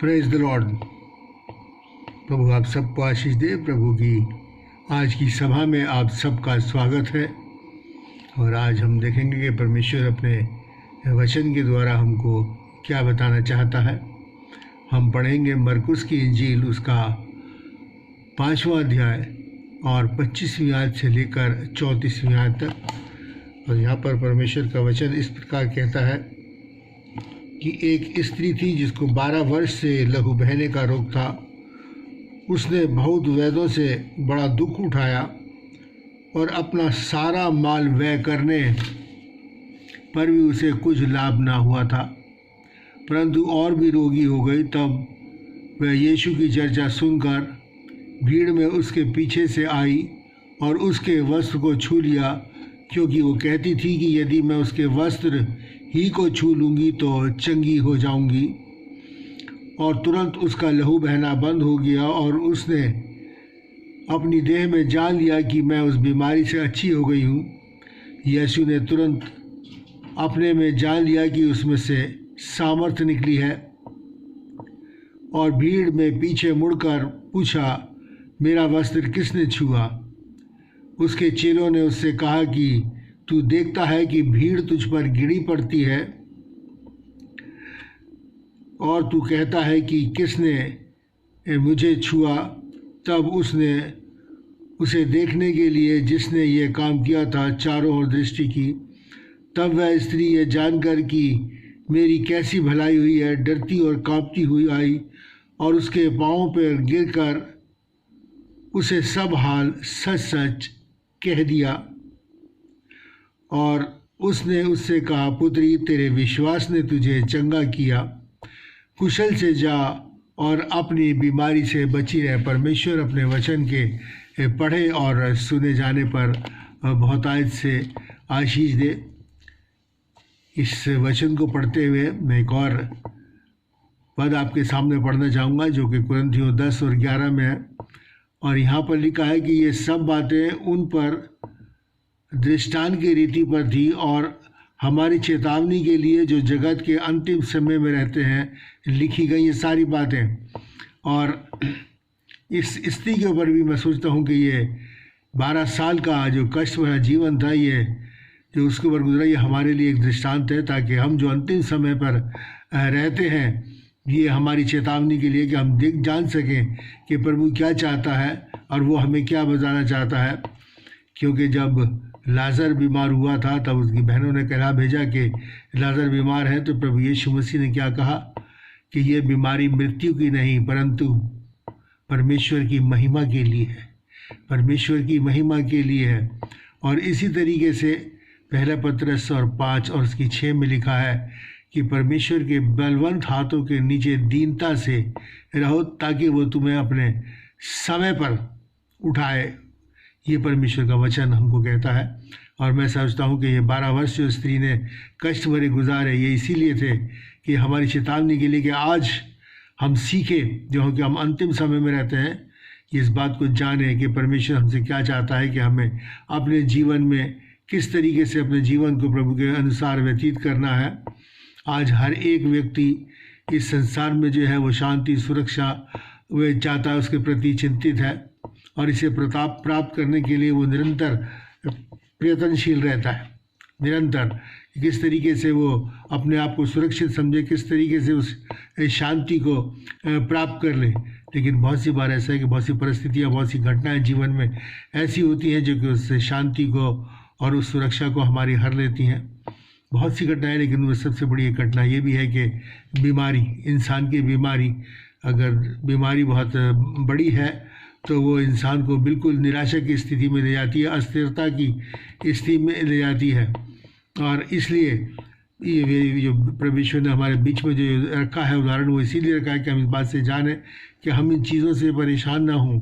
Praise the Lord. प्रभु आप सबको आशीष दे। प्रभु की आज की सभा में आप सबका स्वागत है। और आज हम देखेंगे कि परमेश्वर अपने वचन के द्वारा हमको क्या बताना चाहता है। हम पढ़ेंगे मरकुस की इंजील, उसका 5वां अध्याय और 25वीं आयत से लेकर 34वीं आयत तक। और यहाँ पर परमेश्वर का वचन इस प्रकार कहता है कि एक स्त्री थी जिसको 12 वर्ष से लहू बहने का रोग था। उसने बहुत वैद्यों से बड़ा दुख उठाया और अपना सारा माल व्यय करने पर भी उसे कुछ लाभ ना हुआ था, परंतु और भी रोगी हो गई। तब वह यीशु की चर्चा सुनकर भीड़ में उसके पीछे से आई और उसके वस्त्र को छू लिया, क्योंकि वो कहती थी कि यदि मैं उसके वस्त्र ही को छू लूँगी तो चंगी हो जाऊँगी। और तुरंत उसका लहू बहना बंद हो गया और उसने अपनी देह में जान लिया कि मैं उस बीमारी से अच्छी हो गई हूँ। यीशु ने तुरंत अपने में जान लिया कि उसमें से सामर्थ्य निकली है और भीड़ में पीछे मुड़कर पूछा, मेरा वस्त्र किसने छुआ? उसके चेलों ने उससे कहा कि तू देखता है कि भीड़ तुझ पर गिरी पड़ती है और तू कहता है कि किसने मुझे छुआ? तब उसने उसे देखने के लिए जिसने ये काम किया था चारों ओर दृष्टि की। तब वह स्त्री ये जानकर कि मेरी कैसी भलाई हुई है, डरती और कांपती हुई आई और उसके पाँव पर गिरकर उसे सब हाल सच सच कह दिया। और उसने उससे कहा, पुत्री, तेरे विश्वास ने तुझे चंगा किया, कुशल से जा और अपनी बीमारी से बची रहे। परमेश्वर अपने वचन के पढ़े और सुने जाने पर बहुतायत से आशीष दे। इस वचन को पढ़ते हुए मैं एक और पद आपके सामने पढ़ना चाहूँगा, जो कि कुरिन्थियों 10 और 11 में है। और यहाँ पर लिखा है कि ये सब बातें उन पर दृष्टांत की रीति पर थी और हमारी चेतावनी के लिए जो जगत के अंतिम समय में रहते हैं लिखी गई ये सारी बातें। और इस स्त्री के ऊपर भी मैं सोचता हूँ कि ये 12 साल का जो कष्ट भरा जीवन था, ये जो उसके ऊपर गुजरा, ये हमारे लिए एक दृष्टांत है, ताकि हम जो अंतिम समय पर रहते हैं, ये हमारी चेतावनी के लिए कि हम जान सकें कि प्रभु क्या चाहता है और वो हमें क्या बताना चाहता है। क्योंकि जब लाजर बीमार हुआ था तब उसकी बहनों ने कहला भेजा कि लाजर बीमार है, तो प्रभु यीशु मसीह ने क्या कहा कि ये बीमारी मृत्यु की नहीं परंतु परमेश्वर की महिमा के लिए है, परमेश्वर की महिमा के लिए है। और इसी तरीके से पहला पत्रस और 5 और उसकी 6 में लिखा है कि परमेश्वर के बलवंत हाथों के नीचे दीनता से रहो, ताकि वो तुम्हें अपने समय पर उठाए। ये परमेश्वर का वचन हमको कहता है। और मैं समझता हूँ कि ये 12 वर्ष जो स्त्री ने कष्ट भरे गुजारे, ये इसीलिए थे कि हमारी चेतावनी के लिए कि आज हम सीखें, जो कि हम अंतिम समय में रहते हैं, इस बात को जानें कि परमेश्वर हमसे क्या चाहता है, कि हमें अपने जीवन में किस तरीके से अपने जीवन को प्रभु के अनुसार व्यतीत करना है। आज हर एक व्यक्ति इस संसार में जो है वो शांति, सुरक्षा वे चाहता है, उसके प्रति चिंतित है और इसे प्राप्त करने के लिए वो निरंतर प्रयत्नशील रहता है। निरंतर किस तरीके से वो अपने आप को सुरक्षित समझे, किस तरीके से उस शांति को प्राप्त कर ले। लेकिन बहुत सी बार ऐसा है कि बहुत सी परिस्थितियाँ, बहुत सी घटनाएं जीवन में ऐसी होती हैं जो कि उस शांति को और उस सुरक्षा को हमारी हर लेती हैं। बहुत सी घटनाएं, लेकिन उनमें सबसे बड़ी एक घटना ये भी है कि बीमारी, इंसान की बीमारी, अगर बीमारी बहुत बड़ी है तो वो इंसान को बिल्कुल निराशा की स्थिति में ले जाती है, अस्थिरता की स्थिति में ले जाती है। और इसलिए ये जो परमेश्वर ने हमारे बीच में जो रखा है उदाहरण, वो इसीलिए रखा है कि हम इस बात से जानें कि हम इन चीज़ों से परेशान ना हों।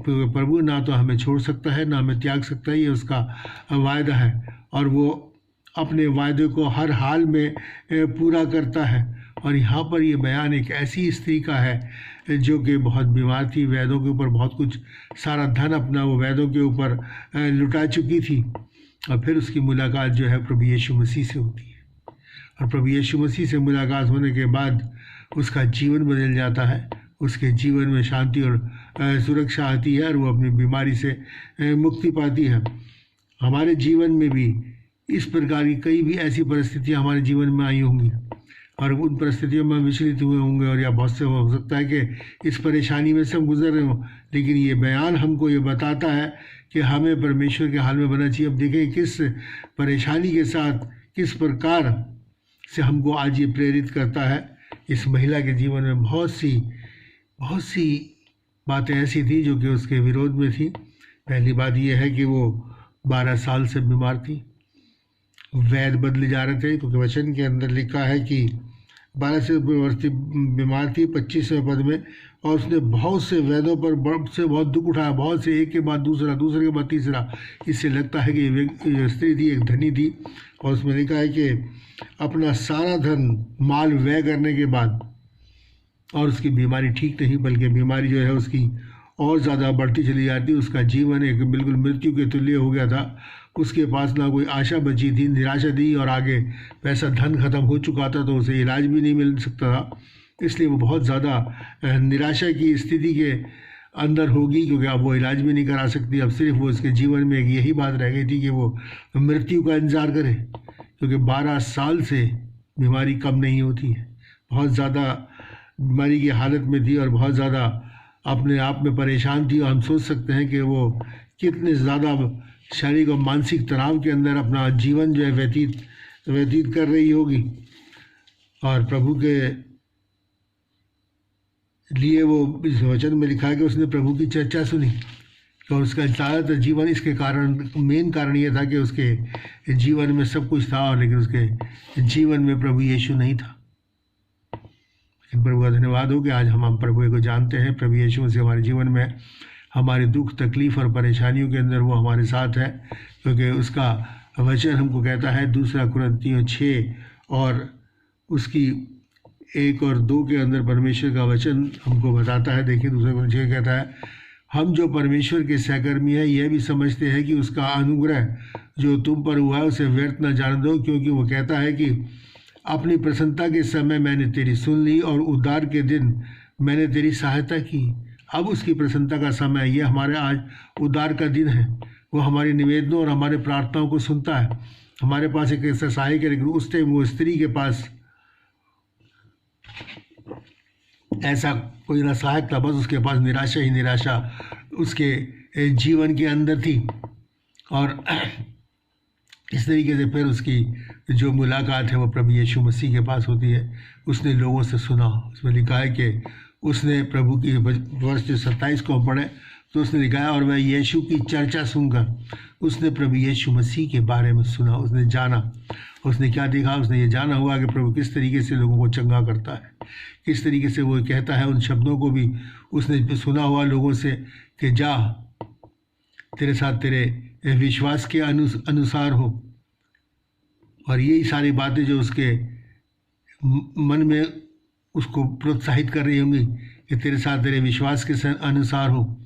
प्रभु ना तो हमें छोड़ सकता है, ना हमें त्याग सकता है, ये उसका वायदा है और वो अपने वायदे को हर हाल में पूरा करता है। और यहाँ पर ये बयान एक ऐसी स्त्री का है जो कि बहुत बीमार थी, वैद्यों के ऊपर बहुत कुछ सारा धन अपना वो वैद्यों के ऊपर लुटा चुकी थी। और फिर उसकी मुलाकात जो है प्रभु यीशु मसीह से होती है। और प्रभु यीशु मसीह से मुलाकात होने के बाद उसका जीवन बदल जाता है, उसके जीवन में शांति और सुरक्षा आती है और वो अपनी बीमारी से मुक्ति पाती है। हमारे जीवन में भी इस प्रकार की कई भी ऐसी परिस्थितियां हमारे जीवन में आई होंगी और उन परिस्थितियों में विचलित हुए होंगे, और या बहुत से हो सकता है कि इस परेशानी में से हम गुजर रहे हों, लेकिन ये बयान हमको ये बताता है कि हमें परमेश्वर के हाल में बनना चाहिए। अब देखें किस परेशानी के साथ किस प्रकार से हमको आज ये प्रेरित करता है। इस महिला के जीवन में बहुत सी बातें ऐसी थी जो कि उसके विरोध में थी। पहली बात यह है कि वो 12 साल से बीमार थी, वैद बदले जा रहे थे, क्योंकि वचन के अंदर लिखा है कि 12 से बीमार थी 25वें पद में, और उसने बहुत से वैदों पर बहुत दुख उठाया, बहुत से, एक के बाद दूसरा, दूसरे के बाद तीसरा। इससे लगता है कि ये स्त्री थी, एक धनी थी, और उसमें लिखा है कि अपना सारा धन माल व्यय करने के बाद, और उसकी बीमारी ठीक नहीं, बल्कि बीमारी जो है उसकी और ज़्यादा बढ़ती चली जाती। उसका जीवन एक बिल्कुल मृत्यु के तुल्य हो गया था। उसके पास ना कोई आशा बची थी, निराशा थी, और आगे पैसा धन खत्म हो चुका था, तो उसे इलाज भी नहीं मिल सकता था। इसलिए वो बहुत ज़्यादा निराशा की स्थिति के अंदर होगी, क्योंकि अब वो इलाज भी नहीं करा सकती। अब सिर्फ वो उसके जीवन में एक यही बात रह गई थी कि वो मृत्यु का इंतज़ार करे, क्योंकि 12 साल से बीमारी कम नहीं होती है। बहुत ज़्यादा बीमारी की हालत में थी और बहुत ज़्यादा अपने आप में परेशान थी, और हम सोच सकते हैं कि वो कितने ज़्यादा शारीरिक और मानसिक तनाव के अंदर अपना जीवन जो है व्यतीत कर रही होगी। और प्रभु के लिए वो इस वचन में लिखा है कि उसने प्रभु की चर्चा सुनी, और उसका ज़्यादातर जीवन इसके कारण, मेन कारण ये था कि उसके जीवन में सब कुछ था, लेकिन उसके जीवन में प्रभु यीशु नहीं था। लेकिन प्रभु का धन्यवाद हो कि आज हम प्रभु को जानते हैं। प्रभु यीशु से हमारे जीवन में हमारे दुख, तकलीफ़ और परेशानियों के अंदर वो हमारे साथ है, क्योंकि उसका वचन हमको कहता है 2 कुरिन्थियों 6 और उसकी 1 और 2 के अंदर परमेश्वर का वचन हमको बताता है। देखिए 2 कुरिन्थियों कहता है, हम जो परमेश्वर के सहकर्मी हैं यह भी समझते हैं कि उसका अनुग्रह जो तुम पर हुआ है उसे व्यर्थ न जाने दो, क्योंकि वो कहता है कि अपनी प्रसन्नता के समय मैंने तेरी सुन ली और उद्धार के दिन मैंने तेरी सहायता की। अब उसकी प्रसन्नता का समय, ये हमारे आज उद्धार का दिन है। वो हमारे निवेदनों और हमारे प्रार्थनाओं को सुनता है। हमारे पास एक ऐसा सहायक है, लेकिन उस टाइम वो स्त्री के पास ऐसा कोई ना सहायक था, बस उसके पास निराशा ही निराशा उसके जीवन के अंदर थी। और इस तरीके से फिर उसकी जो मुलाकात है वो प्रभु यीशु मसीह के पास होती है। उसने लोगों से सुना, उसमें लिखा है कि उसने प्रभु की वर्ष 27 को पढ़े तो उसने लिखा है, और वह यीशु की चर्चा सुनकर उसने प्रभु यीशु मसीह के बारे में सुना, उसने जाना। उसने क्या देखा? उसने ये जाना हुआ कि प्रभु किस तरीके से लोगों को चंगा करता है, किस तरीके से वो कहता है। उन शब्दों को भी उसने सुना हुआ लोगों से कि जा, तेरे साथ तेरे विश्वास के अनुसार हो। और यही सारी बातें जो उसके मन में उसको प्रोत्साहित कर रही होंगी कि तेरे साथ तेरे विश्वास के अनुसार हो,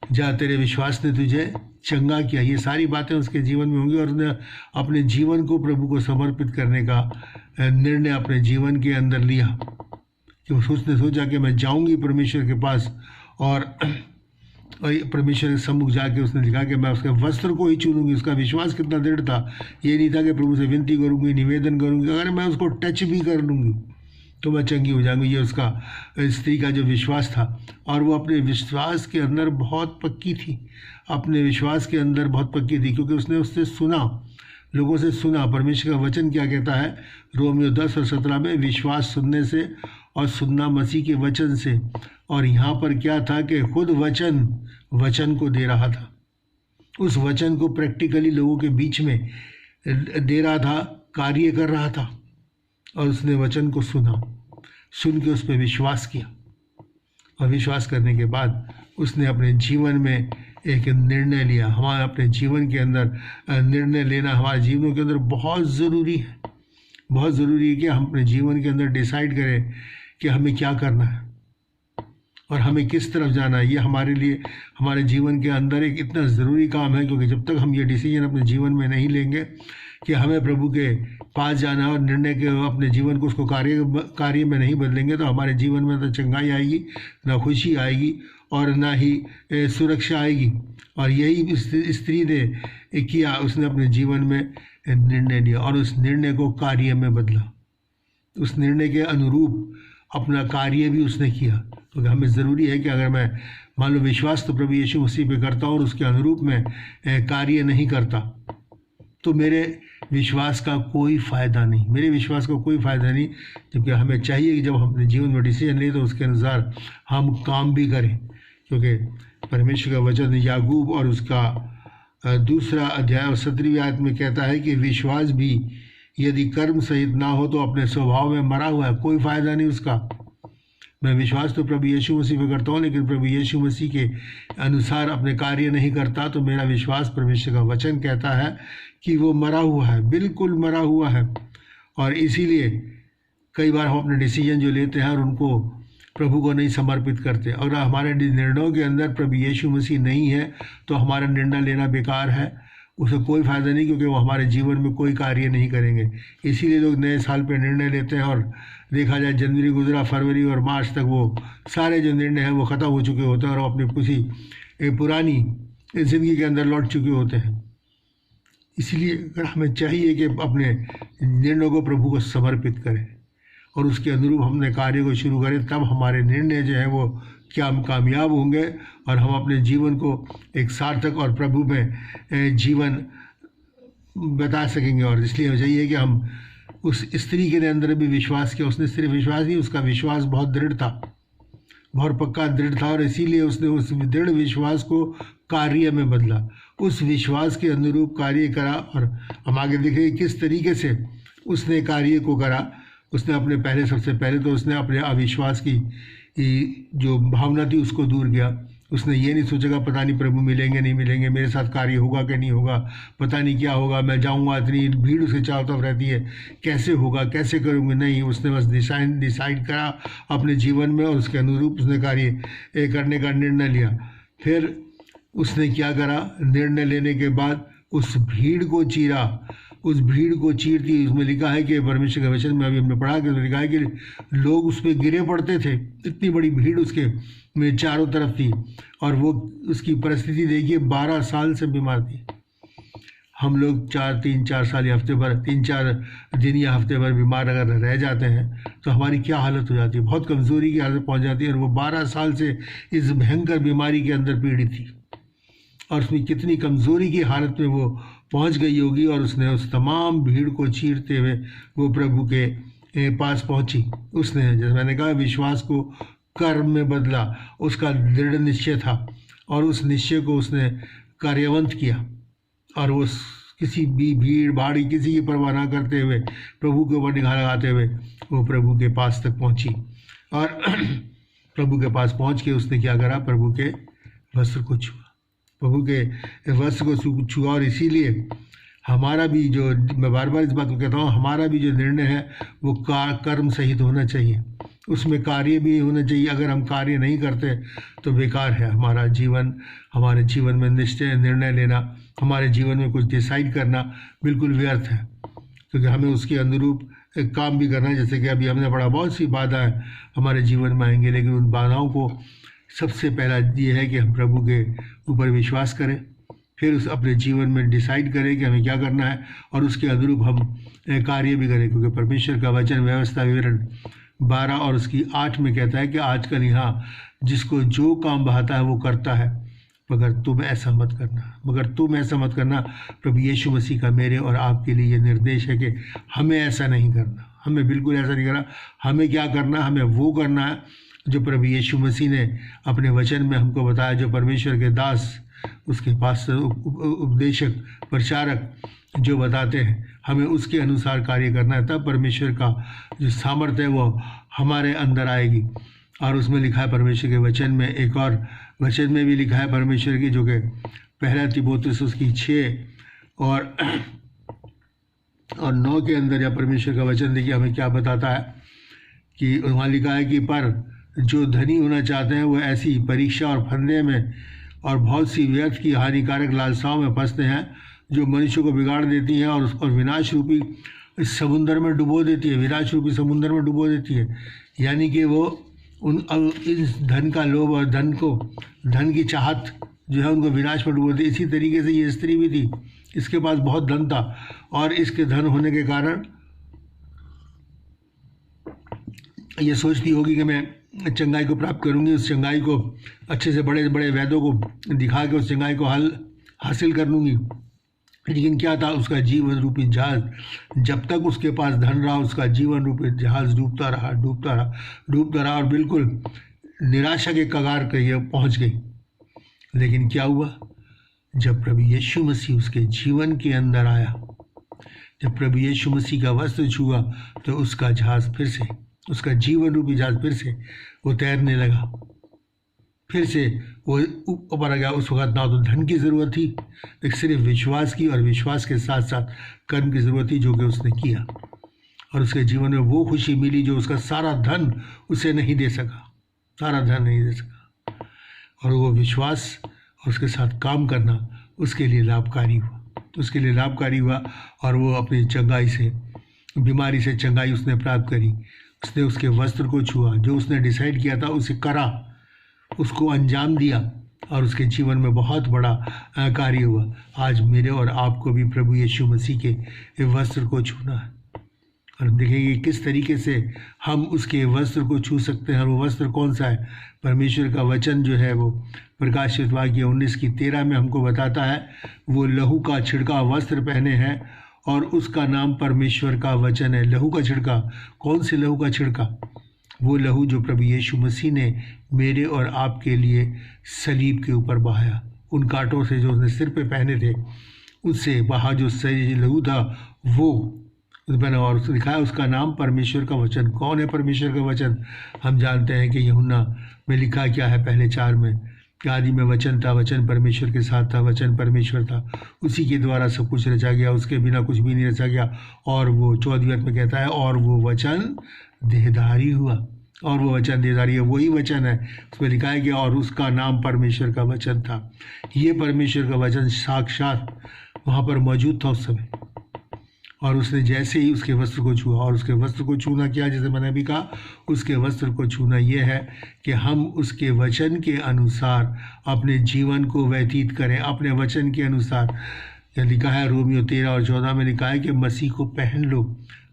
जा, तेरे विश्वास ने तुझे चंगा किया। ये सारी बातें उसके जीवन में होंगी, और उसने अपने जीवन को प्रभु को समर्पित करने का निर्णय अपने जीवन के अंदर लिया। कि उसने सोचा कि मैं जाऊंगी परमेश्वर के पास, और परमेश्वर के सम्मुख जाके उसने लिखा कि मैं उसके वस्त्र को ही चुनूंगी। उसका विश्वास कितना दृढ़ था। ये नहीं था कि प्रभु से विनती करूंगी, निवेदन करूंगी, अगर मैं उसको टच भी कर लूँगी तो मैं चंगी हो जाऊंगी। ये उसका स्त्री का जो विश्वास था, और वो अपने विश्वास के अंदर बहुत पक्की थी, अपने विश्वास के अंदर बहुत पक्की थी, क्योंकि उसने उससे सुना, लोगों से सुना। परमेश्वर का वचन क्या कहता है रोमियो 10 और 17 में, विश्वास सुनने से और सुनना मसीह के वचन से। और यहाँ पर क्या था कि खुद वचन को दे रहा था, उस वचन को प्रैक्टिकली लोगों के बीच में दे रहा था, कार्य कर रहा था। और उसने वचन को सुना, सुन के उस पर विश्वास किया, और विश्वास करने के बाद उसने अपने जीवन में एक निर्णय लिया। हमारे अपने जीवन के अंदर निर्णय लेना हमारे जीवनों के अंदर बहुत ज़रूरी है। बहुत ज़रूरी है कि हम अपने जीवन के अंदर डिसाइड करें कि हमें क्या करना है और हमें किस तरफ जाना है। ये हमारे लिए, हमारे जीवन के अंदर एक इतना ज़रूरी काम है, क्योंकि जब तक हम ये डिसीजन अपने जीवन में नहीं लेंगे कि हमें प्रभु के पास जाना और निर्णय के अपने जीवन को उसको कार्य में नहीं बदलेंगे तो हमारे जीवन में तो चंगाई आएगी, ना खुशी आएगी और ना ही सुरक्षा आएगी। और यही स्त्री ने किया, उसने अपने जीवन में निर्णय लिया और उस निर्णय को कार्य में बदला, उस निर्णय के अनुरूप अपना कार्य भी उसने किया। तो हमें ज़रूरी है कि अगर मैं मान लो विश्वास तो प्रभु यीशु मसीह पे करता हूँ और उसके अनुरूप में कार्य नहीं करता तो मेरे विश्वास का कोई फ़ायदा नहीं, मेरे विश्वास का कोई फ़ायदा नहीं। जबकि हमें चाहिए कि जब हम अपने जीवन में डिसीजन लें तो उसके अनुसार हम काम भी करें, क्योंकि परमेश्वर का वचन याकूब और उसका 2 अध्याय और 17वीं आयत में कहता है कि विश्वास भी यदि कर्म सहित ना हो तो अपने स्वभाव में मरा हुआ है, कोई फ़ायदा नहीं उसका। मैं विश्वास तो प्रभु यीशु मसीह पे करता हूँ, लेकिन प्रभु यीशु मसीह के अनुसार अपने कार्य नहीं करता तो मेरा विश्वास, परमेश्वर का वचन कहता है कि वो मरा हुआ है, बिल्कुल मरा हुआ है। और इसीलिए कई बार हम अपने डिसीजन जो लेते हैं और उनको प्रभु को नहीं समर्पित करते। और हमारे निर्णयों के अंदर प्रभु यीशु मसीह नहीं है तो हमारा निर्णय लेना बेकार है, उसे कोई फ़ायदा नहीं, क्योंकि वो हमारे जीवन में कोई कार्य नहीं करेंगे। इसीलिए लोग नए साल पे निर्णय लेते हैं और देखा जाए जनवरी गुजरा, फरवरी और मार्च तक वो सारे जो निर्णय हैं वो ख़त्म हो चुके होते हैं और अपनी किसी पुरानी ज़िंदगी के अंदर लौट चुके होते हैं। इसलिए अगर हमें चाहिए कि अपने निर्णयों को प्रभु को समर्पित करें और उसके अनुरूप हमने कार्य को शुरू करें, तब हमारे निर्णय जो हैं वो क्या हम कामयाब होंगे और हम अपने जीवन को एक सार्थक और प्रभु में जीवन बता सकेंगे। और इसलिए हमें चाहिए कि हम उस स्त्री के अंदर भी विश्वास किया, उसने सिर्फ विश्वास नहीं, उसका विश्वास बहुत दृढ़ था, बहुत पक्का दृढ़ था, और इसीलिए उसने उस दृढ़ विश्वास को कार्य में बदला, उस विश्वास के अनुरूप कार्य करा। और हम आगे देखेंगे किस तरीके से उसने कार्य को करा। उसने अपने सबसे पहले तो उसने अपने अविश्वास की जो भावना थी उसको दूर किया। उसने ये नहीं सोचेगा पता नहीं प्रभु मिलेंगे नहीं मिलेंगे, मेरे साथ कार्य होगा कि नहीं होगा, पता नहीं क्या होगा, मैं जाऊंगा, इतनी भीड़ उसके चारों तरफ रहती है, कैसे होगा, कैसे करूँगी। नहीं, उसने बस डिसाइड करा अपने जीवन में और उसके अनुरूप उसने कार्य करने का निर्णय लिया। फिर उसने क्या करा, निर्णय लेने के बाद उस भीड़ को चीरा, उस भीड़ को चीरती। उसमें लिखा है कि परमेश्वर के वचन में अभी हमने पढ़ा कि लिखा है कि लोग उस पर गिरे पड़ते थे, इतनी बड़ी भीड़ उसके में चारों तरफ थी। और वो उसकी परिस्थिति देखिए, 12 साल से बीमार थी। हम लोग 3-4 साल या हफ्ते भर, 3-4 दिन या हफ्ते भर बीमार अगर रह जाते हैं तो हमारी क्या हालत हो जाती है, बहुत कमज़ोरी की हालत पहुँच जाती है। और वो 12 साल से इस भयंकर बीमारी के अंदर पीड़ित थी और उसमें कितनी कमज़ोरी की हालत में वो पहुंच गई होगी। और उसने उस तमाम भीड़ को चीरते हुए वो प्रभु के पास पहुंची। उसने, जैसे मैंने कहा, विश्वास को कर्म में बदला, उसका दृढ़ निश्चय था और उस निश्चय को उसने कार्यवंत किया। और वो किसी भी भीड़ भाड़ी किसी की परवाह ना करते हुए, प्रभु के ऊपर निगाह लगाते हुए वो प्रभु के पास तक पहुंची। और प्रभु के पास पहुंच के उसने क्या करा, प्रभु के वस्त्र को छुआ, प्रभु के वस्त्र को छुआ। और इसीलिए हमारा भी जो, मैं बार बार इस बात को कहता हूँ, हमारा भी जो निर्णय है वो कर्म सहित होना चाहिए, उसमें कार्य भी होना चाहिए। अगर हम कार्य नहीं करते तो बेकार है हमारा जीवन, हमारे जीवन में निश्चय निर्णय लेना, हमारे जीवन में कुछ डिसाइड करना बिल्कुल व्यर्थ है, क्योंकि हमें उसके अनुरूप एक काम भी करना है। जैसे कि अभी हमने पढ़ा, बहुत सी बाधाएं हमारे जीवन में आएंगी, लेकिन उन बाधाओं को सबसे पहला ये है कि हम प्रभु के ऊपर विश्वास करें, फिर उस अपने जीवन में डिसाइड करें कि हमें क्या करना है और उसके अनुरूप हम कार्य भी करें। क्योंकि परमेश्वर का वचन व्यवस्था विवरण 12 और उसकी 8 में कहता है कि आजकल यहाँ जिसको जो काम बहाता है वो करता है, मगर तुम ऐसा मत करना। प्रभु यीशु मसीह का मेरे और आपके लिए ये निर्देश है कि हमें ऐसा नहीं करना, हमें बिल्कुल ऐसा नहीं करना। हमें क्या करना, हमें वो करना है जो प्रभु यीशु मसीह ने अपने वचन में हमको बताया, जो परमेश्वर के दास, उसके पास उपदेशक, प्रचारक जो बताते हैं, हमें उसके अनुसार कार्य करना है। तब परमेश्वर का जो सामर्थ्य है वो हमारे अंदर आएगी। और उसमें लिखा है परमेश्वर के वचन में, एक और वचन में भी लिखा है परमेश्वर की, जो कि 1 तीमुथियुस उसकी 6 और 9 के अंदर, या परमेश्वर का वचन देखिए हमें क्या बताता है कि वहाँ लिखा है कि पर जो धनी होना चाहते हैं वो ऐसी परीक्षा और फंदे में और बहुत सी व्यर्थ की हानिकारक लालसाओं में फंसते हैं, जो मनुष्य को बिगाड़ देती हैं और उसको विनाश रूपी इस समुद्र में डुबो देती है, विनाश रूपी समुद्र में डुबो देती है। यानी कि वो इस धन का लोभ और धन की चाहत जो है उनको विनाश में डुबो देती। इसी तरीके से ये स्त्री भी थी, इसके पास बहुत धन था और इसके धन होने के कारण ये सोचती होगी कि मैं चंगाई को प्राप्त करूंगी, उस चंगाई को अच्छे से बड़े बड़े वैद्यों को दिखा के उस चंगाई को हासिल कर लूँगी। लेकिन क्या था, उसका जीवन रूपी जहाज, जब तक उसके पास धन रहा उसका जीवन रूपी जहाज डूबता रहा और बिल्कुल निराशा के कगार पर यह पहुँच गई। लेकिन क्या हुआ, जब प्रभु यीशु मसीह उसके जीवन के अंदर आया, जब प्रभु यीशु मसीह का वस्त्र छुआ, तो उसका जहाज फिर से, उसका जीवन रूपी जहाज फिर से वो तैरने लगा, फिर से वो ऊपर आ गया। उस वक्त ना तो धन की ज़रूरत थी, एक सिर्फ विश्वास की, और विश्वास के साथ साथ कर्म की ज़रूरत थी, जो कि उसने किया। और उसके जीवन में वो खुशी मिली जो उसका सारा धन उसे नहीं दे सका, सारा धन नहीं दे सका। और वो विश्वास और उसके साथ काम करना उसके लिए लाभकारी हुआ, और वो अपनी चंगाई से, बीमारी से चंगाई उसने प्राप्त करी। उसने उसके वस्त्र को छुआ, जो उसने डिसाइड किया था उसे करा, उसको अंजाम दिया, और उसके जीवन में बहुत बड़ा कार्य हुआ। आज मेरे और आपको भी प्रभु यीशु मसीह के वस्त्र को छूना है, और देखेंगे किस तरीके से हम उसके वस्त्र को छू सकते हैं। और वो वस्त्र कौन सा है? परमेश्वर का वचन जो है वो प्रकाशित वाक्य 19:13 में हमको बताता है, वो लहू का छिड़का वस्त्र पहने हैं और उसका नाम परमेश्वर का वचन है। लहू का छिड़का, कौन से लहू का छिड़का? वो लहू जो प्रभु यीशु मसीह ने मेरे और आपके लिए सलीब के ऊपर बहाया, उन कांटों से जो उसने सिर पे पहने थे उससे बहा जो सही लहू था वो बना, और उसने लिखा है उसका नाम परमेश्वर का वचन। कौन है परमेश्वर का वचन? हम जानते हैं कि यूहन्ना में लिखा क्या है, पहले 4 में, कि आदि में वचन था, वचन परमेश्वर के साथ था, वचन परमेश्वर था, उसी के द्वारा सब कुछ रचा गया, उसके बिना कुछ भी नहीं रचा गया। और वो 14वें में कहता है, और वो वचन देहधारी हुआ, और वो वचन देहधारी है, वही वचन है, उसमें लिखा है कि और उसका नाम परमेश्वर का वचन था। ये परमेश्वर का वचन साक्षात वहाँ पर मौजूद था उस समय। और उसने जैसे ही उसके वस्त्र को छुआ, और उसके वस्त्र को छूना क्या, जैसे मैंने अभी कहा, उसके वस्त्र को छूना ये है कि हम उसके वचन के अनुसार अपने जीवन को व्यतीत करें, अपने वचन के अनुसार। यह लिखा है रोमियो 13 और 14 में लिखा है कि मसीह को पहन लो।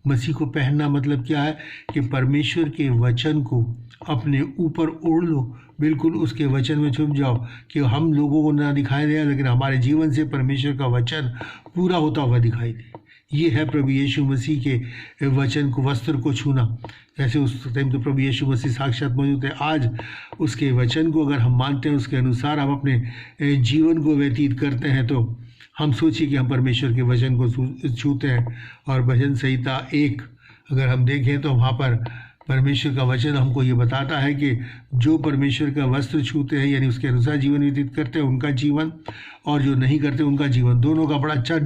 मसीह को पहनना मतलब क्या है? कि परमेश्वर के वचन को अपने ऊपर ओढ़ लो, बिल्कुल उसके वचन में छुप जाओ, कि हम लोगों को ना दिखाई दे लेकिन हमारे जीवन से परमेश्वर का वचन पूरा होता हुआ दिखाई दे। ये है प्रभु यीशु मसीह के वचन को, वस्त्र को छूना। जैसे उस टाइम तो प्रभु यीशु मसीह साक्षात मौजूद है, आज उसके वचन को अगर हम मानते हैं, उसके अनुसार हम अपने जीवन को व्यतीत करते हैं, तो हम सोचिए कि हम परमेश्वर के वचन को छूते हैं। और भजन संहिता 1 अगर हम देखें तो वहाँ पर परमेश्वर का वचन हमको ये बताता है कि जो परमेश्वर का वस्त्र छूते हैं, यानी उसके अनुसार जीवन व्यतीत करते हैं, उनका जीवन, और जो नहीं करते उनका जीवन, दोनों का बड़ा अच्छा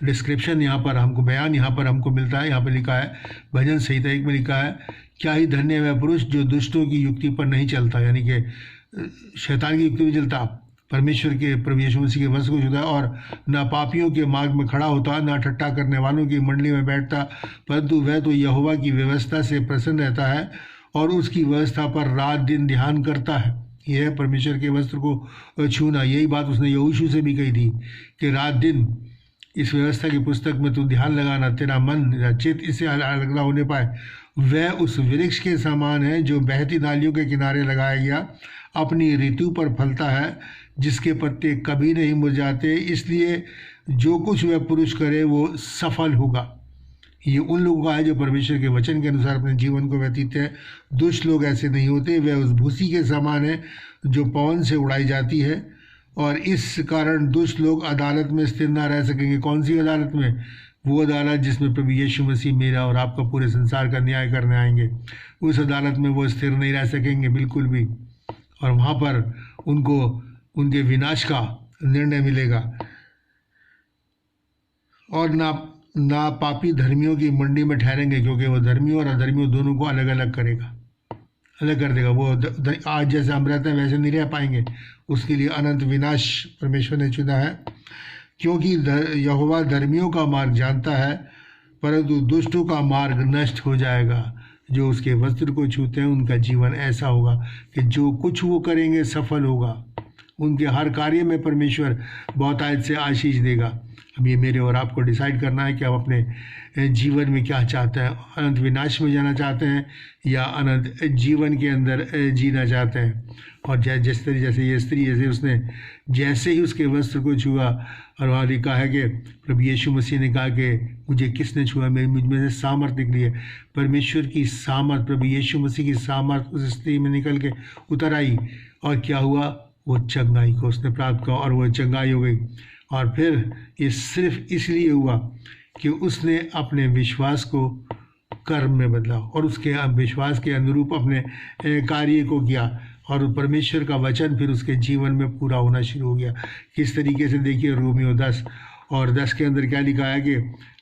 डिस्क्रिप्शन यहाँ पर हमको, बयान यहाँ पर हमको मिलता है। यहाँ पर लिखा है, भजन संहिता 1 में लिखा है, क्या ही धन्य है वह पुरुष जो दुष्टों की युक्ति पर नहीं चलता, यानी कि शैतान की युक्ति में चलता, परमेश्वर के प्रभु यीशु मसीह के वस्त्र को छूता, और ना पापियों के मार्ग में खड़ा होता, ना ठट्ठा करने वालों की मंडली में बैठता, परंतु वह तो यहोवा की व्यवस्था से प्रसन्न रहता है और उसकी व्यवस्था पर रात दिन ध्यान करता है। यह है परमेश्वर के वस्त्र को छूना। यही बात उसने यहोशू से भी कही थी कि रात दिन इस व्यवस्था की पुस्तक में तू ध्यान लगाना, तेरा मन या चित्त इससे अलग ना होने पाए। वह उस वृक्ष के समान है जो बहती नालियों के किनारे लगाया गया, अपनी ऋतु पर फलता है, जिसके पत्ते कभी नहीं मुरझाते, इसलिए जो कुछ वह पुरुष करे वो सफल होगा। ये उन लोगों का है जो परमेश्वर के वचन के अनुसार अपने जीवन को व्यतीत है। दुष्ट लोग ऐसे नहीं होते, वह उस भूसी के समान है जो पवन से उड़ाई जाती है, और इस कारण दुष्ट लोग अदालत में स्थिर न रह सकेंगे। कौन सी अदालत में? वो अदालत जिसमें प्रभु यीशु मसीह मेरा और आपका पूरे संसार का न्याय करने आएंगे। उस अदालत में वो स्थिर नहीं रह सकेंगे बिल्कुल भी, और वहाँ पर उनको उनके विनाश का निर्णय मिलेगा। और ना पापी धर्मियों की मंडी में ठहरेंगे, क्योंकि वो धर्मियों और अधर्मियों दोनों को अलग अलग करेगा, अलग कर देगा। वो आज जैसे हम रहते हैं वैसे नहीं रह पाएंगे, उसके लिए अनंत विनाश परमेश्वर ने चुना है। क्योंकि यहोवा धर्मियों का मार्ग जानता है, परंतु दुष्टों का मार्ग नष्ट हो जाएगा। जो उसके वस्त्र को छूते हैं उनका जीवन ऐसा होगा कि जो कुछ वो करेंगे सफल होगा। उनके हर कार्य में परमेश्वर बहुतायत से आशीष देगा। अब ये मेरे और आपको डिसाइड करना है कि हम अपने जीवन में क्या चाहते हैं। अनंत विनाश में जाना चाहते हैं या अनंत जीवन के अंदर जीना चाहते हैं। और जैसे ये स्त्री जैसे ही उसके वस्त्र को छुआ, और वहाँ लिखा है कि प्रभु यीशु मसीह ने कहा कि मुझे किसने छुआ, मुझ में से सामर्थ निकली है। परमेश्वर की सामर्थ, प्रभु यीशु मसीह की सामर्थ उस स्त्री में निकल के उतर आई, और क्या हुआ, वो चंगाई को उसने प्राप्त किया और वो चंगाई हो गई। और फिर ये सिर्फ इसलिए हुआ कि उसने अपने विश्वास को कर्म में बदला और उसके विश्वास के अनुरूप अपने कार्य को किया, और परमेश्वर का वचन फिर उसके जीवन में पूरा होना शुरू हो गया। किस तरीके से, देखिए रोमियो 10 के अंदर क्या लिखा है कि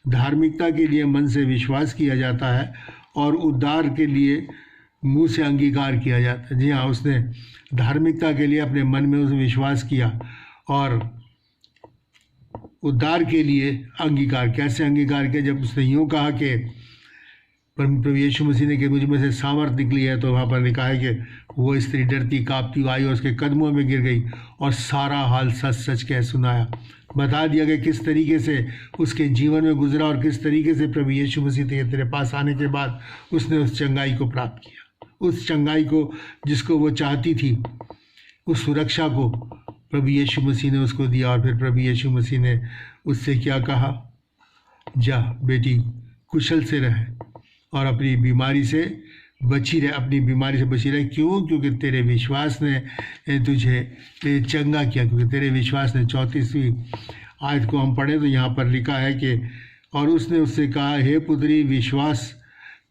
धार्मिकता के लिए मन से विश्वास किया जाता है और उद्धार के लिए मुंह से अंगीकार किया जाता है। जी हाँ, उसने धार्मिकता के लिए अपने मन में उसने विश्वास किया और उद्धार के लिए अंगीकार। कैसे अंगीकार किया? जब उसने यूँ कहा कि प्रभु यीशु मसीह ने कि मुझ में से सामर्थ निकली है, तो वहाँ पर लिखा है कि वो स्त्री डरती कांपती आई और उसके कदमों में गिर गई और सारा हाल सच सच कह सुनाया। बता दिया कि किस तरीके से उसके जीवन में गुजरा और किस तरीके से प्रभु यीशु मसीह तेरे पास आने के बाद उसने उस चंगाई को प्राप्त किया। उस चंगाई को जिसको वो चाहती थी, उस सुरक्षा को प्रभु यीशु मसीह ने उसको दिया। और फिर प्रभु यीशु मसीह ने उससे क्या कहा? जा बेटी, कुशल से रहे और अपनी बीमारी से बची रहे, अपनी बीमारी से बची रहे। क्यों? क्योंकि तेरे विश्वास ने तुझे चंगा किया, क्योंकि तेरे विश्वास ने। 34वीं आयत को हम पढ़ें तो यहाँ पर लिखा है कि और उसने उससे कहा, हे पुत्री,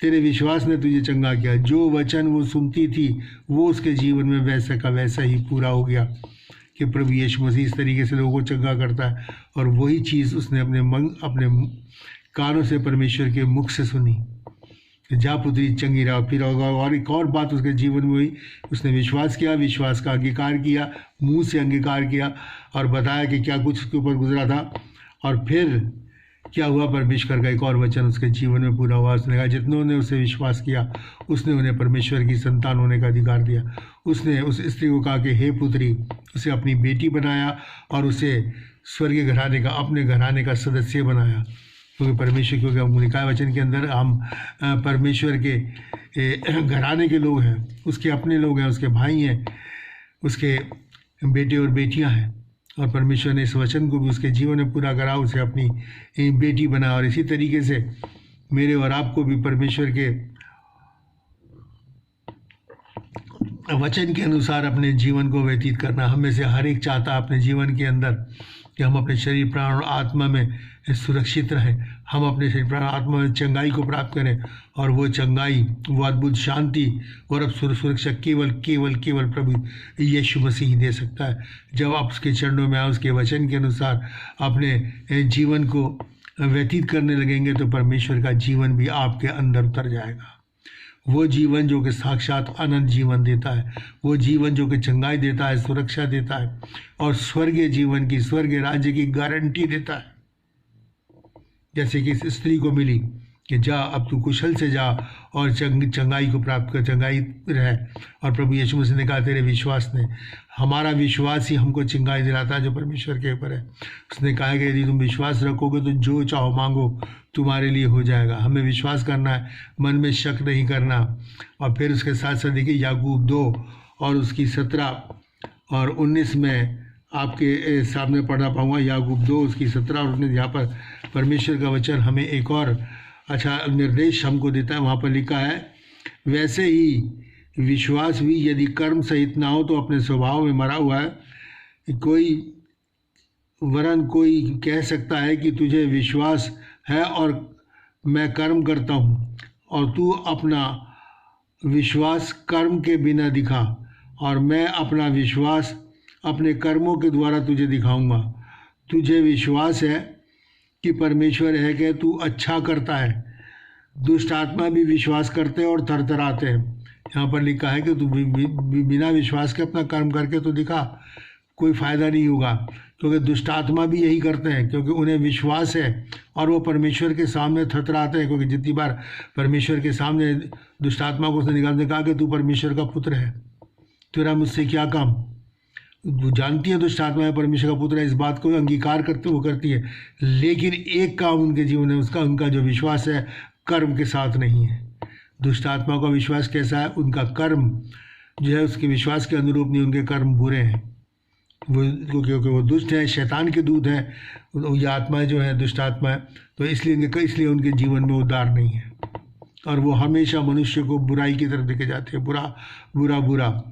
तेरे विश्वास ने तुझे चंगा किया। जो वचन वो सुनती थी वो उसके जीवन में वैसा का वैसा ही पूरा हो गया कि प्रभु यीशु मसीह इस तरीके से लोगों को चंगा करता है। और वही चीज़ उसने अपने कानों से परमेश्वर के मुख से सुनी, जा पुत्री चंगी रहा। फिर होगा और एक और बात उसके जीवन में हुई, उसने विश्वास किया, विश्वास का अंगीकार किया, मुंह से अंगीकार किया और बताया कि क्या कुछ उसके ऊपर गुजरा था। और फिर क्या हुआ? परमेश्वर का एक और वचन उसके जीवन में पूरा हुआ। उसने कहा, जितनों ने उसे विश्वास किया उसने उन्हें परमेश्वर की संतान होने का अधिकार दिया। उसने उस स्त्री को कहा कि हे पुत्री, उसे अपनी बेटी बनाया और उसे स्वर्गीय घराने का, अपने घराने का सदस्य बनाया। क्योंकि परमेश्वर, क्योंकि हम लिखा है वचन के अंदर, हम परमेश्वर के घराने के लोग हैं, उसके अपने लोग हैं, उसके भाई हैं, उसके बेटे और बेटियां हैं। और परमेश्वर ने इस वचन को भी उसके जीवन में पूरा करा, उसे अपनी बेटी बनाया। और इसी तरीके से मेरे और आपको भी परमेश्वर के वचन के अनुसार अपने जीवन को व्यतीत करना। हम में से हर एक चाहता है अपने जीवन के अंदर कि हम अपने शरीर, प्राण और आत्मा में सुरक्षित रहें, हम अपने शरीर, प्राण, आत्मा में चंगाई को प्राप्त करें। और वो चंगाई, वो अद्भुत शांति और अब सुरक्षा केवल केवल केवल प्रभु यीशु मसीह ही दे सकता है। जब आप उसके चरणों में आए, उसके वचन के अनुसार अपने जीवन को व्यतीत करने लगेंगे तो परमेश्वर का जीवन भी आपके अंदर उतर जाएगा। वो जीवन जो कि साक्षात अनंत जीवन देता है, वो जीवन जो कि चंगाई देता है, सुरक्षा देता है और स्वर्गीय जीवन की, स्वर्गीय राज्य की गारंटी देता है। जैसे कि इस स्त्री को मिली कि जा, अब तू कुशल से जा और चंगाई को प्राप्त कर, चंगाई रहे। और प्रभु यीशु मसीह ने कहा, तेरे विश्वास ने, हमारा विश्वास ही हमको चंगाई दिलाता है जो परमेश्वर के ऊपर है। उसने कहा कि यदि तुम विश्वास रखोगे तो जो चाहो मांगो तुम्हारे लिए हो जाएगा। हमें विश्वास करना है, मन में शक नहीं करना। और फिर उसके साथ साथ देखिए याकूब 2 और उसकी 17 और 19 में आपके सामने पढ़ना पाऊँगा। याकूब 2 उसकी 17 और 19, यहाँ पर परमेश्वर का वचन हमें एक और अच्छा निर्देश हमको देता है। वहाँ पर लिखा है, वैसे ही विश्वास भी यदि कर्म सहित ना हो तो अपने स्वभाव में मरा हुआ है। कोई कह सकता है कि तुझे विश्वास है और मैं कर्म करता हूँ, और तू अपना विश्वास कर्म के बिना दिखा, और मैं अपना विश्वास अपने कर्मों के द्वारा तुझे दिखाऊंगा। तुझे विश्वास है कि परमेश्वर है कि तू अच्छा करता है। दुष्ट आत्मा भी विश्वास करते हैं और थरथराते हैं। यहाँ पर लिखा है कि तू बिना विश्वास के अपना कर्म करके तो दिखा। कोई फ़ायदा नहीं होगा, क्योंकि दुष्ट आत्मा भी यही करते हैं, क्योंकि उन्हें विश्वास है और वो परमेश्वर के सामने थरथराते हैं। क्योंकि जितनी बार परमेश्वर के सामने दुष्ट आत्मा को उसने निकालने कहा कि तू परमेश्वर का पुत्र है, तेरा मुझसे क्या काम। वो जानती है दुष्ट आत्मा है परमेश्वर का पुत्र है, इस बात को अंगीकार करते वो करती है, लेकिन एक काम उनके जीवन में उसका उनका जो विश्वास है कर्म के साथ नहीं है। दुष्ट आत्मा का विश्वास कैसा है, उनका कर्म जो है उसके विश्वास के अनुरूप नहीं, उनके कर्म बुरे हैं। वो क्योंकि वो दुष्ट है, शैतान के दूत हैं, ये आत्माएं जो है दुष्ट आत्मा है, तो इसलिए उनके जीवन में उद्धार नहीं है और वो हमेशा मनुष्य को बुराई की तरफ लेके जाते हैं, बुरा बुरा बुरा।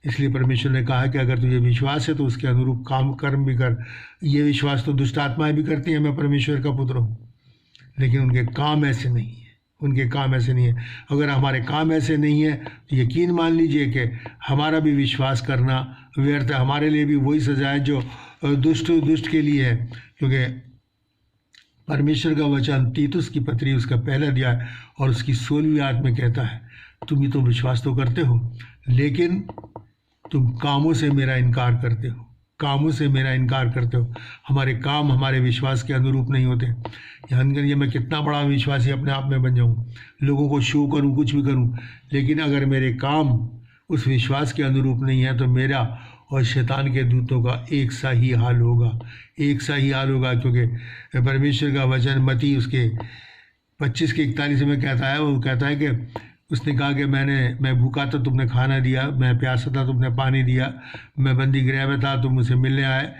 इसलिए परमेश्वर ने कहा कि अगर तुझे विश्वास है तो उसके अनुरूप काम कर्म भी कर। ये विश्वास तो दुष्ट आत्माएं भी करती हैं, मैं परमेश्वर का पुत्र हूँ, लेकिन उनके काम ऐसे नहीं है, उनके काम ऐसे नहीं है। अगर हमारे काम ऐसे नहीं है तो यकीन मान लीजिए कि हमारा भी विश्वास करना व्यर्थ है, हमारे लिए भी वही सजा है जो दुष्ट के लिए है। क्योंकि परमेश्वर का वचन तीतुस की पत्री उसका पहला अध्याय और उसकी 16वीं आयत में कहता है, तुम ही तो विश्वास तो करते हो, लेकिन तुम कामों से मेरा इनकार करते हो, कामों से मेरा इनकार करते हो। हमारे काम हमारे विश्वास के अनुरूप नहीं होते। ध्यान करिए, मैं कितना बड़ा विश्वासी अपने आप में बन जाऊँ, लोगों को शो करूँ, कुछ भी करूँ, लेकिन अगर मेरे काम उस विश्वास के अनुरूप नहीं है तो मेरा और शैतान के दूतों का एक सा ही हाल होगा, एक सा ही हाल होगा। क्योंकि परमेश्वर का वचन मत्ती उसके 25 के 41 में कहता है, वो कहता है कि उसने कहा कि मैं भूखा था तुमने खाना दिया, मैं प्यासा था तुमने पानी दिया, मैं बंदी गृह में था तुम मुझे मिलने आए,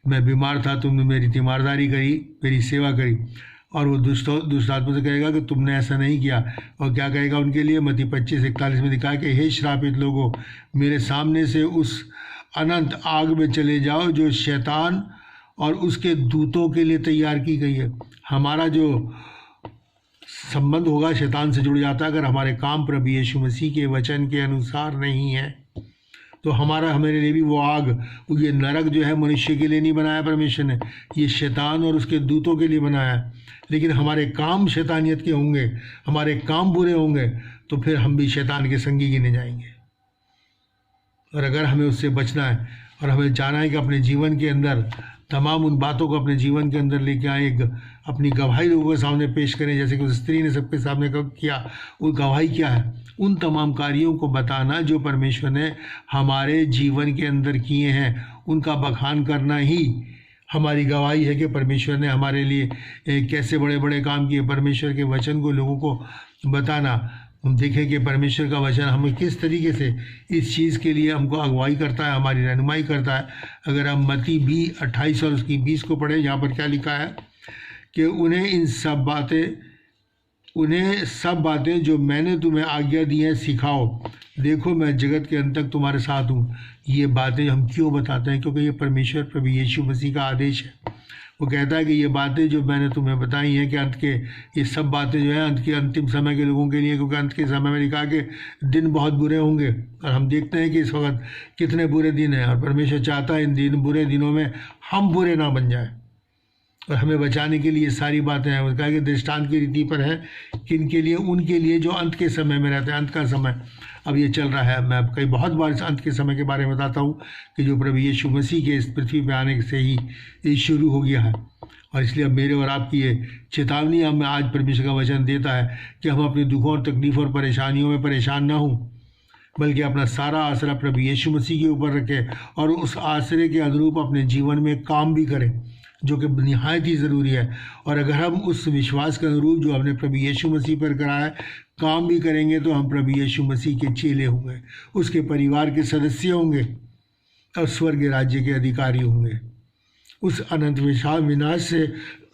मैं बीमार था तुमने मेरी तीमारदारी करी, मेरी सेवा करी। और वो दुष्ट आत्मा से कहेगा कि तुमने ऐसा नहीं किया। और क्या कहेगा उनके लिए, मत्ती 25:41 में दिखा कि हे श्रापित लोगों, मेरे सामने से उस अनंत आग में चले जाओ जो शैतान और उसके दूतों के लिए तैयार की गई है। हमारा जो संबंध होगा शैतान से जुड़ जाता है। अगर हमारे काम प्रभु यीशु मसीह के वचन के अनुसार नहीं है तो हमारे लिए भी वो आग, ये नरक जो है मनुष्य के लिए नहीं बनाया परमेश्वर ने, ये शैतान और उसके दूतों के लिए बनाया है। लेकिन हमारे काम शैतानियत के होंगे, हमारे काम बुरे होंगे, तो फिर हम भी शैतान के संगी गिने जाएंगे। और अगर हमें उससे बचना है और हमें जाना है कि अपने जीवन के अंदर तमाम उन बातों को अपने जीवन के अंदर लेके आए, अपनी गवाही लोगों के सामने पेश करें, जैसे कि उस स्त्री ने सबके सामने किया। वो गवाही क्या है, उन तमाम कार्यों को बताना जो परमेश्वर ने हमारे जीवन के अंदर किए हैं, उनका बखान करना ही हमारी गवाही है कि परमेश्वर ने हमारे लिए कैसे बड़े बड़े काम किए। परमेश्वर के वचन को लोगों को बताना, हम देखें कि परमेश्वर का वचन हमें किस तरीके से इस चीज़ के लिए हमको अगुवाई करता है, हमारी रहनुमाई करता है। अगर हम मत्ती 28 और उसकी 20 को पढ़ें, यहाँ पर क्या लिखा है कि उन्हें सब बातें जो मैंने तुम्हें आज्ञा दी हैं सिखाओ, देखो मैं जगत के अंत तक तुम्हारे साथ हूँ। ये बातें हम क्यों बताते हैं, क्योंकि ये परमेश्वर प्रभु यीशु मसीह का आदेश है। वो कहता है कि ये बातें जो मैंने तुम्हें बताई हैं कि अंत के, ये सब बातें जो है अंत के अंतिम समय के लोगों के लिए, क्योंकि अंत के समय में लिखा कि दिन बहुत बुरे होंगे और हम देखते हैं कि इस वक्त कितने बुरे दिन हैं। और परमेश्वर चाहता है इन बुरे दिनों में हम बुरे ना बन जाए और हमें बचाने के लिए सारी बातें हैं। उसका कि दृष्टांत की रीति पर है, किन के लिए, उनके लिए जो अंत के समय में रहते हैं। अंत का समय अब ये चल रहा है। मैं कई बहुत बार इस अंत के समय के बारे में बताता हूँ कि जो प्रभु यीशु मसीह के इस पृथ्वी पर आने से ही ये शुरू हो गया है। और इसलिए अब मेरे और आपकी ये चेतावनी हमें आज परमेश्वर का वचन देता है कि हम अपने दुखों और तकलीफ़ों और परेशानियों में परेशान ना हों, बल्कि अपना सारा आसरा प्रभु यीशु मसीह के ऊपर रखें और उस आसरे के अनुरूप अपने जीवन में काम भी करें, जो कि निहायत ही ज़रूरी है। और अगर हम उस विश्वास के अनुरूप जो हमने प्रभु यीशु मसीह पर करा है काम भी करेंगे तो हम प्रभु यीशु मसीह के चेले होंगे, उसके परिवार के सदस्य होंगे और स्वर्ग राज्य के अधिकारी होंगे। उस अनंत विनाश से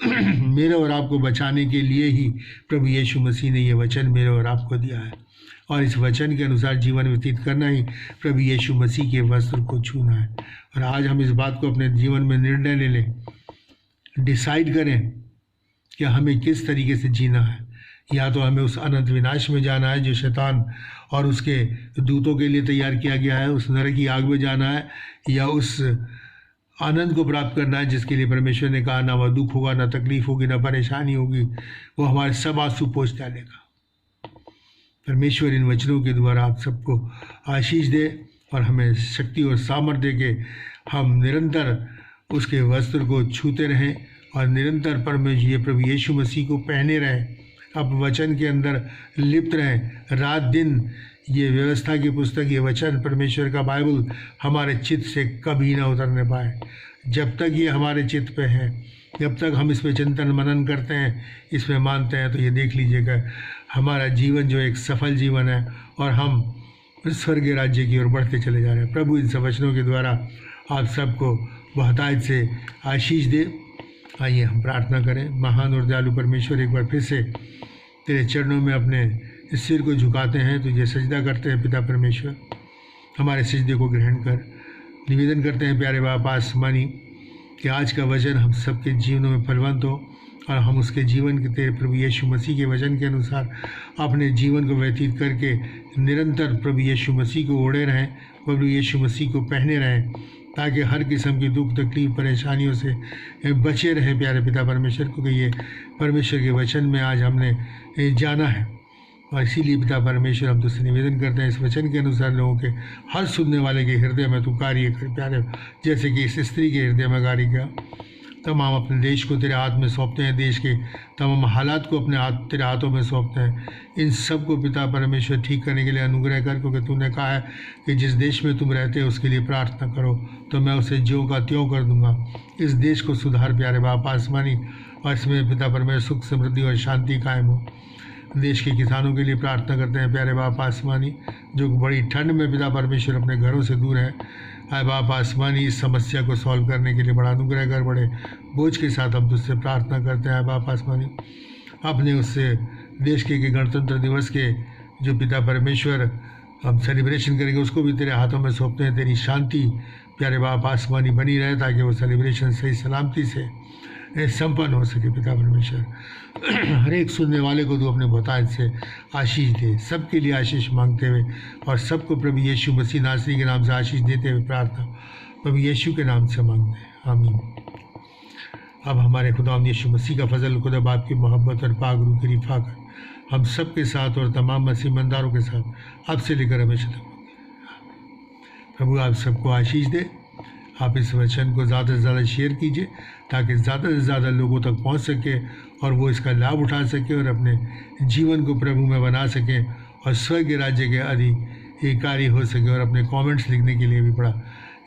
मेरे और आपको बचाने के लिए ही प्रभु यीशु मसीह ने ये वचन मेरे और आपको दिया है। और इस वचन के अनुसार जीवन व्यतीत करना ही प्रभु यीशु मसीह के वस्त्र को छूना है। और आज हम इस बात को अपने जीवन में निर्णय ले लें, डिसाइड करें कि हमें किस तरीके से जीना है। या तो हमें उस अनंत विनाश में जाना है जो शैतान और उसके दूतों के लिए तैयार किया गया है, उस नरक की आग में जाना है, या उस आनंद को प्राप्त करना है जिसके लिए परमेश्वर ने कहा ना वह दुख होगा, ना तकलीफ होगी, ना परेशानी होगी, वो हमारे सब आंसू पोंछ डालेगा। परमेश्वर इन वचनों के द्वारा आप सबको आशीष दे और हमें शक्ति और सामर्थ्य के हम निरंतर उसके वस्त्र को छूते रहें और निरंतर परमेश्वर ये प्रभु यीशु मसीह को पहने रहें, अब वचन के अंदर लिप्त रहें। रात दिन ये व्यवस्था की पुस्तक, ये वचन परमेश्वर का बाइबल हमारे चित्त से कभी ना उतरने पाए। जब तक ये हमारे चित्त पे है, जब तक हम इस पे चिंतन मनन करते हैं, इसमें मानते हैं, तो ये देख लीजिएगा हमारा जीवन जो एक सफल जीवन है और हम स्वर्गीय राज्य की ओर बढ़ते चले जा रहे हैं। प्रभु इन सब वचनों के द्वारा आप सबको बहुतायत से आशीष दे। आइए हम प्रार्थना करें। महान और दयालु परमेश्वर, एक बार फिर से तेरे चरणों में अपने इस सिर को झुकाते हैं, तुझे सजदा करते हैं। पिता परमेश्वर, हमारे सजदे को ग्रहण कर। निवेदन करते हैं प्यारे बाप आसमानी कि आज का वचन हम सबके जीवनों में फलवंत हो और हम उसके जीवन के तेरे प्रभु यीशु मसीह के वचन के अनुसार अपने जीवन को व्यतीत करके निरंतर प्रभु यीशु मसीह को ओढ़े रहें, प्रभु यीशु मसीह को पहने रहें, ताकि हर किस्म की दुख तकलीफ परेशानियों से बचे रहें प्यारे पिता परमेश्वर, क्योंकि ये परमेश्वर के वचन में आज हमने जाना है। और इसीलिए पिता परमेश्वर, हम तुझसे निवेदन करते हैं इस वचन के अनुसार लोगों के हर सुनने वाले के हृदय में तू कार्य कर प्यारे, जैसे कि इस स्त्री के हृदय में कार्य किया। तमाम अपने देश को तेरे हाथ में सौंपते हैं, देश के तमाम हालात को अपने तेरे हाथों में सौंपते हैं। इन सब को पिता परमेश्वर ठीक करने के लिए अनुग्रह कर, क्योंकि तूने कहा है कि जिस देश में तुम रहते हो उसके लिए प्रार्थना करो तो मैं उसे ज्यों का त्यों कर दूंगा। इस देश को सुधार प्यारे बाप आसमानी, और इसमें पिता परमेश्वर सुख समृद्धि और शांति कायम हो। देश के किसानों के लिए प्रार्थना करते हैं प्यारे बाप आसमानी, जो बड़ी ठंड में पिता परमेश्वर अपने घरों से दूर है। आए बाप आसमानी, इस समस्या को सॉल्व करने के लिए बड़ा अनुग्रह कर। बड़े बोझ के साथ हम तुझसे प्रार्थना करते हैं बाप आसमानी, अपने उससे देश के गणतंत्र दिवस के जो पिता परमेश्वर हम सेलिब्रेशन करेंगे उसको भी तेरे हाथों में सौंपते हैं। तेरी शांति प्यारे बाप आसमानी बनी रहे, ताकि वो सेलिब्रेशन सही सलामती से संपन्न हो सके। पिता परमेश्वर, हर एक सुनने वाले को तू अपने बहुतायत से आशीष दे। सबके लिए आशीष मांगते हुए और सबको प्रभु यीशु मसीह नासरी के नाम से आशीष देते हुए प्रार्थना प्रभु यीशु के नाम से मांगते हैं, आमीन। अब हमारे खुदा यीशु मसीह का फजल, खुदा बाप की मोहब्बत और पाक रूह की रिफाकत हम सब के साथ और तमाम मसीह मंदारों के साथ अब से लेकर हमेशा तक। प्रभु आप सबको आशीष दे। आप इस वचन को ज़्यादा से ज़्यादा शेयर कीजिए, ताकि ज़्यादा से ज़्यादा लोगों तक पहुंच सके और वो इसका लाभ उठा सके और अपने जीवन को प्रभु में बना सकें और स्वर्गीय राज्य के अधिकारी हो सके। और अपने कमेंट्स लिखने के लिए भी बड़ा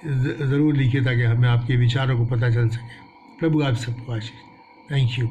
ज़रूर लिखिए, ताकि हमें आपके विचारों को पता चल सके। प्रभु आप सबको आशीष। Thank you.